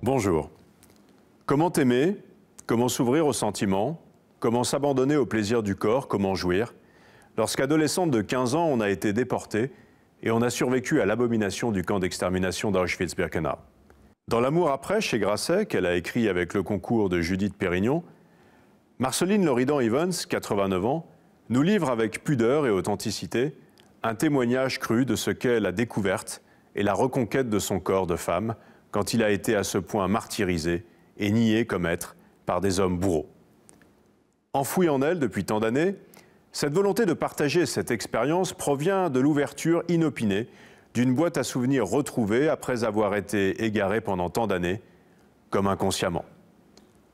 Bonjour. Comment aimer? Comment s'ouvrir aux sentiments? Comment s'abandonner au plaisir du corps? Comment jouir? Lorsqu'adolescente de 15 ans, on a été déporté et on a survécu à l'abomination du camp d'extermination d'Auschwitz-Birkenau. Dans L'amour après, chez Grasset, qu'elle a écrit avec le concours de Judith Pérignon, Marceline Loridan-Ivens, 89 ans, nous livre avec pudeur et authenticité un témoignage cru de ce qu'est la découverte et la reconquête de son corps de femme quand il a été à ce point martyrisé et nié comme être par des hommes bourreaux. Enfouie en elle depuis tant d'années, cette volonté de partager cette expérience provient de l'ouverture inopinée d'une boîte à souvenirs retrouvée après avoir été égarée pendant tant d'années, comme inconsciemment.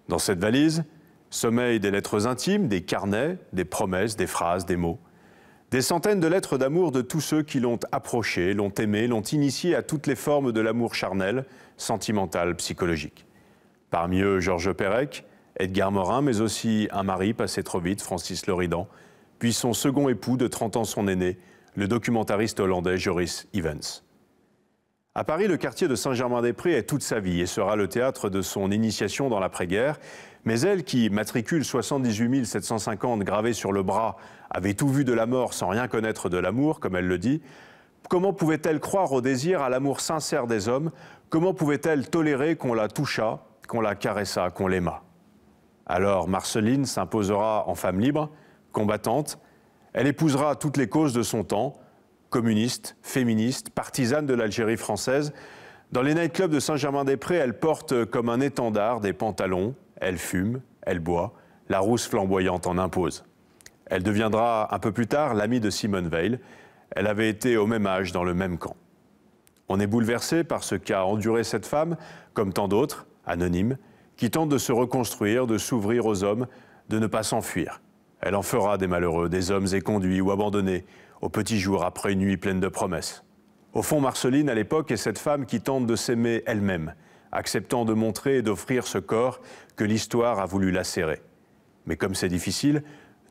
Dans cette valise, sommeillent des lettres intimes, des carnets, des promesses, des phrases, des mots. Des centaines de lettres d'amour de tous ceux qui l'ont approché, l'ont aimé, l'ont initié à toutes les formes de l'amour charnel, sentimental, psychologique. Parmi eux, Georges Perec, Edgar Morin, mais aussi un mari passé trop vite, Francis Loridan, puis son second époux de 30 ans son aîné, le documentariste hollandais Joris Ivens. À Paris, le quartier de Saint-Germain-des-Prés est toute sa vie et sera le théâtre de son initiation dans l'après-guerre. Mais elle, qui matricule 78 750 gravés sur le bras, avait tout vu de la mort sans rien connaître de l'amour, comme elle le dit, comment pouvait-elle croire au désir, à l'amour sincère des hommes? Comment pouvait-elle tolérer qu'on la touchât, qu'on la caressât, qu'on l'aimât? Alors Marceline s'imposera en femme libre, combattante. Elle épousera toutes les causes de son temps, communiste, féministe, partisane de l'Algérie française. Dans les nightclubs de Saint-Germain-des-Prés, elle porte comme un étendard des pantalons, elle fume, elle boit, la rousse flamboyante en impose. Elle deviendra un peu plus tard l'amie de Simone Veil. Elle avait été au même âge dans le même camp. On est bouleversé par ce qu'a enduré cette femme, comme tant d'autres, anonymes, qui tentent de se reconstruire, de s'ouvrir aux hommes, de ne pas s'enfuir. Elle en fera des malheureux, des hommes éconduits ou abandonnés, au petit jour après une nuit pleine de promesses. Au fond, Marceline, à l'époque, est cette femme qui tente de s'aimer elle-même, acceptant de montrer et d'offrir ce corps que l'histoire a voulu lacérer. Mais comme c'est difficile,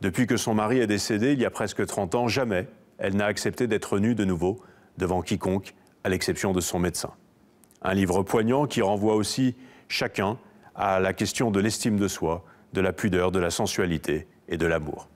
depuis que son mari est décédé il y a presque 30 ans, jamais elle n'a accepté d'être nue de nouveau devant quiconque, à l'exception de son médecin. Un livre poignant qui renvoie aussi chacun à la question de l'estime de soi, de la pudeur, de la sensualité et de l'amour.